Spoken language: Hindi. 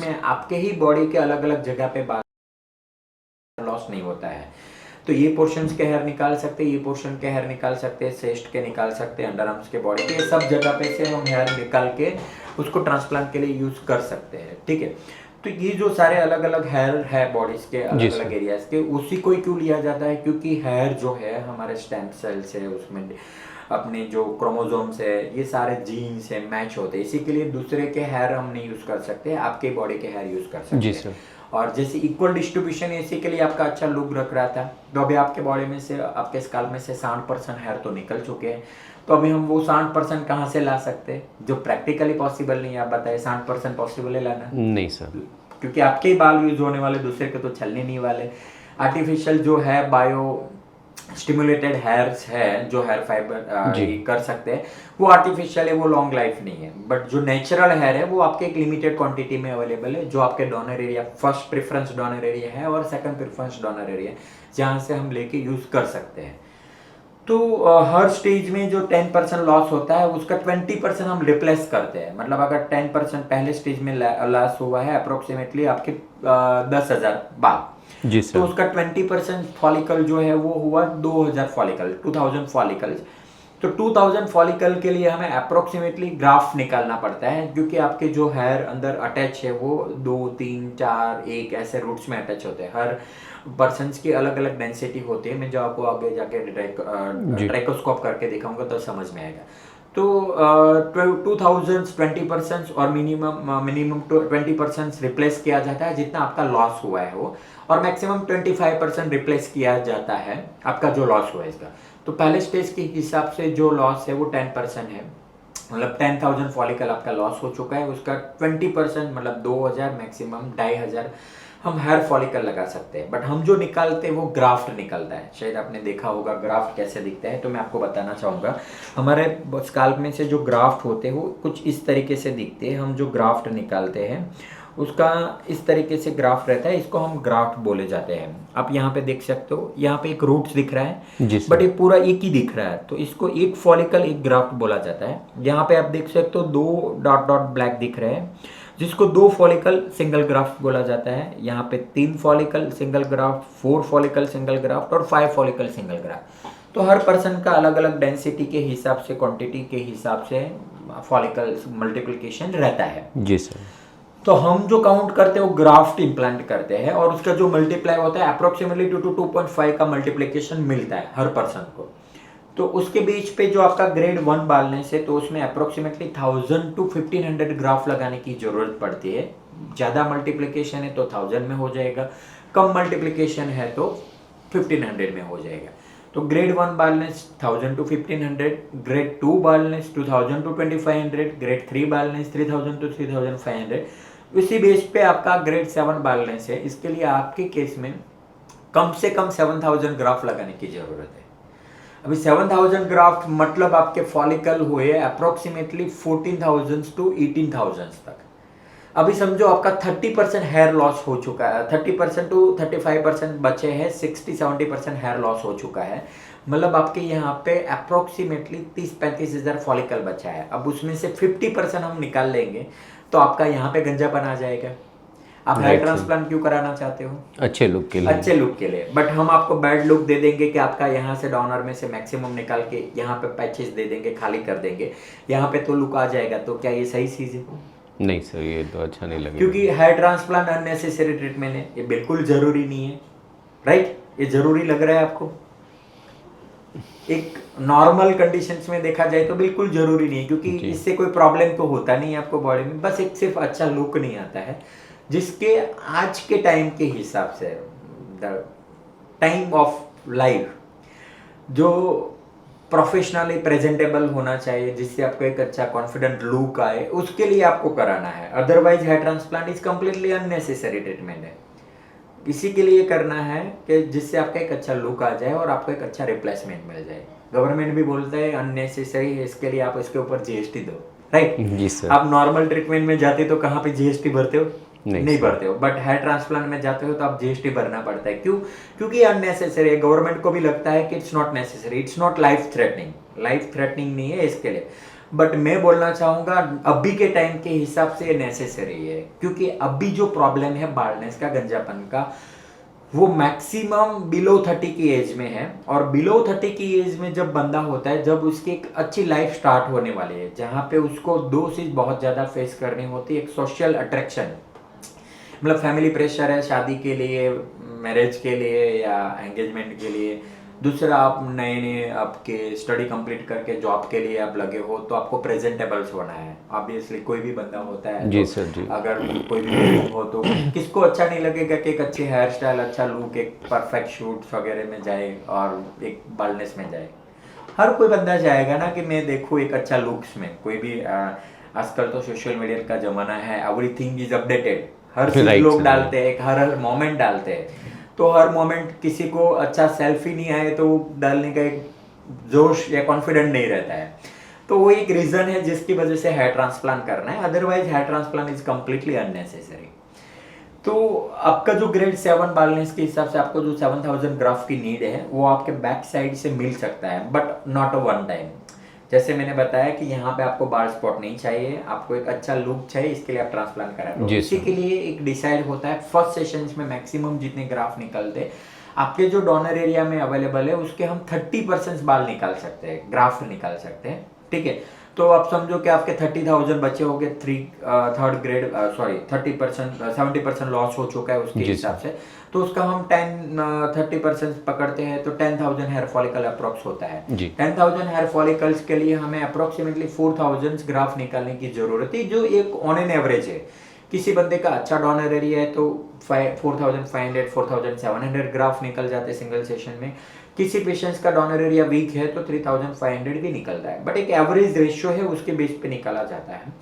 जिसमें आपके ही बॉडी के अलग अलग जगह पे बाल लॉस नहीं होता है। तो ये पोर्शंस के हेयर निकाल सकते हैं, ये पोर्शन के हेयर निकाल सकते हैं, चेस्ट के निकाल सकते हैं, अंडर आर्म्स के बॉडी के, सब जगह पे से हम हेयर निकाल के उसको ट्रांसप्लांट के लिए यूज कर सकते हैं। ठीक है, तो ये जो सारे अलग अलग हेयर है बॉडीज के अलग अलग एरियाज के, उसी को ही क्यों लिया जाता है? क्योंकि हेयर जो है हमारे स्टेम सेल्स है, उसमें अपने जो क्रोमोसोम्स है, ये सारे जीन्स है, मैच होते हैं। इसी के लिए दूसरे के हेयर हम नहीं यूज कर सकते, आपके बॉडी के हेयर यूज कर सकते हैं। और जैसे इक्वल डिस्ट्रीब्यूशन है, इसी के लिए आपका अच्छा लुक रख रहा था। तो अभी आपके बॉडी में से, आपके स्काल्प में से 60% हेयर तो निकल चुके हैं। तो अभी हम वो 60% कहाँ से ला सकते हैं, जो प्रैक्टिकली पॉसिबल नहीं है? आप बताइए, 60% पॉसिबल है लाना? नहीं सर, क्योंकि आपके ही बाल यूज होने वाले, दूसरे के तो चलने नहीं वाले। आर्टिफिशियल जो है बायो स्टिमुलेटेड हेयर्स है, जो हेयर फाइबर कर सकते हैं, वो आर्टिफिशियल है, वो लॉन्ग लाइफ नहीं है। बट जो नेचुरल हेयर है वो आपके एक लिमिटेड क्वांटिटी में अवेलेबल है, जो आपके donor area, first preference donor area है और सेकंड प्रेफरेंस डोनर एरिया, जहाँ से हम लेके यूज कर सकते हैं। तो हर स्टेज में जो 10% लॉस होता है, उसका 20% हम रिप्लेस करते हैं। मतलब अगर 10% पहले स्टेज में लॉस हुआ है, अप्रोक्सीमेटली आपके 10,000 बाल, जी सर, तो उसका 20% फॉलिकल जो है वो हुआ 2000 फॉलिकल, 2000 फॉलिकल्स। तो 2000 फॉलिकल के लिए हमें अप्रोक्सीमेटली ग्राफ्ट निकालना पड़ता है, क्योंकि आपके जो हेयर अंदर अटैच है वो 2, 3, 4, 1 ऐसे रूट्स में अटैच होते हैं। हर पर्सन्स की अलग अलग डेंसिटी होती है। मैं जो आपको आगे जाके ट्राइकोस्कोप करके दिखाऊंगा तो समझ में आएगा। तो 2000 20% और मिनिमम 20% रिप्लेस किया जाता है, जितना आपका लॉस हुआ है वो, और मैक्सिमम 25% रिप्लेस किया जाता है आपका जो लॉस हुआ है इसका। तो पहले स्टेज के हिसाब से जो लॉस है वो 10% है, मतलब 10,000 फॉलिकल आपका लॉस हो चुका है। उसका 20% मतलब 2000, मैक्सिमम 2500 हम हेयर फॉलिकल लगा सकते हैं। बट हम जो निकालते हैं वो ग्राफ्ट निकलता है। शायद आपने देखा होगा ग्राफ्ट कैसे दिखता है, तो मैं आपको बताना चाहूँगा। हमारे स्काल्प में से जो ग्राफ्ट होते हैं वो कुछ इस तरीके से दिखते हैं। हम जो ग्राफ्ट निकालते हैं उसका इस तरीके से ग्राफ्ट रहता है, इसको हम ग्राफ्ट बोले जाते हैं। आप यहाँ पे देख सकते हो, यहाँ पे एक रूट्स दिख रहा है, बट ये पूरा एक ही दिख रहा है, तो इसको एक फॉलिकल एक ग्राफ्ट बोला जाता है। यहाँ पे आप देख सकते हो 2 डॉट डॉट ब्लैक दिख रहे हैं, जिसको 2 फॉलिकल सिंगल ग्राफ्ट बोला जाता है। यहाँ पे 3 follicle single graft, 4 follicle single graft और 5 फॉलिकल सिंगल ग्राफ्ट। तो हर पर्सन का अलग अलग डेंसिटी के हिसाब से, क्वांटिटी के हिसाब से फॉलिकल मल्टीप्लिकेशन रहता है। जी सर। तो हम जो काउंट करते हैं वो ग्राफ्ट इम्प्लांट करते हैं, और उसका जो मल्टीप्लाई होता है अप्रोक्सीमेटली 2 to 2.5 का मल्टीप्लिकेशन मिलता है हर पर्सन को। तो उसके बीच पे जो आपका ग्रेड 1 बालनेस है, तो उसमें अप्रोक्सीमेटली 1000 to 1500 ग्राफ्ट लगाने की जरूरत पड़ती है। ज़्यादा मल्टीप्लिकेशन है तो 1000 में हो जाएगा, कम मल्टीप्लिकेशन है तो 1500 में हो जाएगा। तो grade 1 बालनेस 1000 to 1500, grade 2 बालनेस 2000 to 2500, grade 3 बालनेस 3000 to 3500। इसी बेस पे आपका ग्रेड 7 बालनेस है। इसके लिए आपके केस में कम से कम 7000 ग्राफ्ट लगाने की जरूरत है। अभी 7000 ग्राफ्ट मतलब आपके फॉलिकल हुए अप्रोक्सीमेटली 14,000 to 18,000 तक। अभी समझो आपका 30% हेयर लॉस हो चुका है, 30% to 35% बचे हैं, 60-70% हेयर लॉस हो चुका है। मतलब आपके यहाँ पे अप्रोक्सीमेटली 30-35 हज़ार फॉलिकल बचा है। अब उसमें से 50% हम निकाल लेंगे तो आपका यहाँ पे गंजापन आ जाएगा। आप हेयर ट्रांसप्लांट क्यों कराना चाहते हो? अच्छे लुक के लिए। अच्छे लुक के लिए। बट हम आपको बैड लुक दे देंगे कि आपका यहाँ से डोनर में से मैक्सिमम निकाल के यहाँ पे पैचेस दे देंगे, खाली कर देंगे, यहाँ पे तो लुक आ जाएगा। तो क्या ये सही चीज़ है? नहीं सर, ये तो अच्छा नहीं लगेगा। क्योंकि हेयर ट्रांसप्लांट अननेसेसरी ट्रीटमेंट है, ये बिल्कुल जरूरी नहीं है। राइट? ये जरूरी लग रहा है आपको? एक नॉर्मल कंडीशंस में देखा जाए तो बिल्कुल जरूरी नहीं है, क्योंकि इससे कोई प्रॉब्लम तो होता नहीं है आपको बॉडी में, बस एक सिर्फ अच्छा लुक नहीं आता है। जिसके आज के टाइम के हिसाब से, द टाइम ऑफ लाइफ, जो प्रोफेशनली प्रेजेंटेबल होना चाहिए, जिससे आपको एक अच्छा कॉन्फिडेंट लुक आए, उसके लिए आपको कराना है। Otherwise hair transplant is completely unnecessary treatment है। इसी के लिए करना है कि जिससे आपका एक अच्छा लुक आ जाए और आपको एक अच्छा रिप्लेसमेंट मिल जाए। गवर्नमेंट भी बोलता है अननेसेसरी है, इसके लिए आप इसके ऊपर जीएसटी दो। राइट? जी सर। आप नॉर्मल ट्रीटमेंट में जाते तो कहाँ पे जीएसटी भरते हो? नहीं भरते हो। बट हेयर ट्रांसप्लांट में जाते हो तो आप जीएसटी भरना पड़ता है। क्यों? क्योंकि अननेसेसरी है। गवर्नमेंट को भी लगता है कि it's not necessary, it's not life threatening. Life threatening नहीं है इसके लिए। बट मैं बोलना चाहूँगा अभी के टाइम के हिसाब से ये नेसेसरी है, क्योंकि अभी जो प्रॉब्लम है बाल्डनेस का, गंजापन का, वो मैक्सिमम बिलो 30 की एज में है। और बिलो 30 की एज में जब बंदा होता है, जब उसकी एक अच्छी लाइफ स्टार्ट होने वाली है, जहाँ पे उसको दो चीज़ बहुत ज़्यादा फेस करनी होती है। एक सोशल अट्रैक्शन, मतलब फैमिली प्रेशर है शादी के लिए, मैरिज के लिए या एंगेजमेंट के लिए। दूसरा, आप नए नए आपके स्टडी कंप्लीट करके जॉब के लिए आप लगे हो, तो आपको प्रेजेंटेबल्स होना है। ऑब्वियसली कोई भी बंदा होता है, जी तो सर जी। अगर कोई भी वेडिंग हो तो किसको अच्छा नहीं लगेगा कि एक अच्छी हेयर स्टाइल, अच्छा लुक, एक परफेक्ट शूट वगैरह में जाए और एक बाल्डनेस में जाए। हर कोई बंदा चाहेगा ना कि मैं देखूँ एक अच्छा लुक्स में। कोई भी आजकल तो सोशल मीडिया का जमाना है, एवरीथिंग इज अपडेटेड, हर चीज राइट लोग सर जी। डालते हैं, हर हर मोमेंट डालते हैं। तो हर मोमेंट किसी को अच्छा सेल्फी नहीं आए तो डालने का एक जोश या कॉन्फिडेंट नहीं रहता है। तो वो एक रीजन है जिसकी वजह से हेयर ट्रांसप्लांट करना है, otherwise hair transplant is completely unnecessary. तो आपका जो ग्रेड 7 बालनेस के हिसाब से आपको जो 7000 ग्राफ की नीड है, वो आपके बैक साइड से मिल सकता है, but not a one time. जैसे मैंने बताया कि यहाँ पे आपको बाल स्पॉट नहीं चाहिए, आपको एक अच्छा लुक चाहिए, इसके लिए आप ट्रांसप्लांट करा लो। जी इसी सर। के लिए एक डिसाइड होता है फर्स्ट सेशन में मैक्सिमम जितने ग्राफ निकलते हैं, आपके जो डोनर एरिया में अवेलेबल है उसके हम 30% बाल निकाल सकते हैं, ग्राफ्ट निकाल सकते हैं। ठीक है, तो आप समझो कि आपके 30,000 बचे हो गए, थर्ड ग्रेड, सॉरी 30%, 70% लॉस हो चुका है उसके जी हिसाब सर। से। तो उसका हम 30% पकड़ते हैं तो 10,000 हेयर फॉलिकल अप्रोक्स होता है। जी 10,000 हेयर फॉलिकल्स के लिए हमें अप्रोक्सीमेटली 4,000 ग्राफ निकालने की जरूरत है, जो एक ऑन एन एवरेज है। किसी बंदे का अच्छा डोनर एरिया है तो 4,500 4,700 ग्राफ निकल जाते हैं सिंगल सेशन में। किसी पेशेंट्स का डोनर एरिया वीक है तो 3,500 भी निकलता है, बट एक एवरेज रेशियो है, उसके बेस पे निकाला जाता है।